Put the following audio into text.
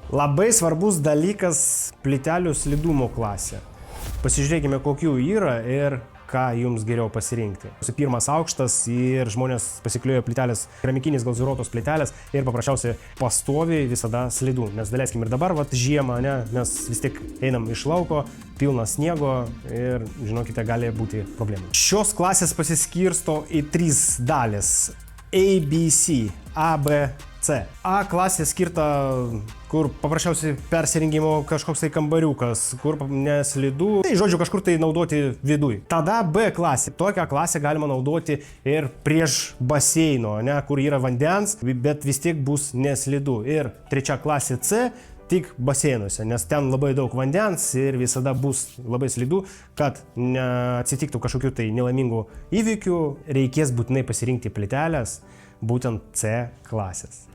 Labai svarbus dalykas plytelių slidumo klasė. Pasižiūrėkime, kokių yra ir ką jums geriau pasirinkti. Pirmas aukštas ir žmonės pasikliuoja plytelės, keramikinės glazūruotos plytelės ir paprasčiausiai pastoviai visada slidu. Nes daleiskim ir dabar, žiemą, mes vis tik einam iš lauko, pilna sniego ir, žinokite, gali būti problemų. Šios klasės pasiskirsto į 3 dalis. A, B, C. A, B, C. A klasė skirta, kur paprasčiausiai persirengimo kažkoks tai kambariukas, kur neslidu, tai žodžiu kažkur tai naudoti viduj. Tada B klasė. Tokią klasę galima naudoti ir prieš baseino, kur yra vandens, bet vis tiek bus neslidu. Ir 3 klasė C tik baseinuose, nes ten labai daug vandens ir visada bus labai slidu, kad neatsitiktų kažkokių tai nelaimingų įvykių, reikės būtinai pasirinkti plytelės būtent C klasės.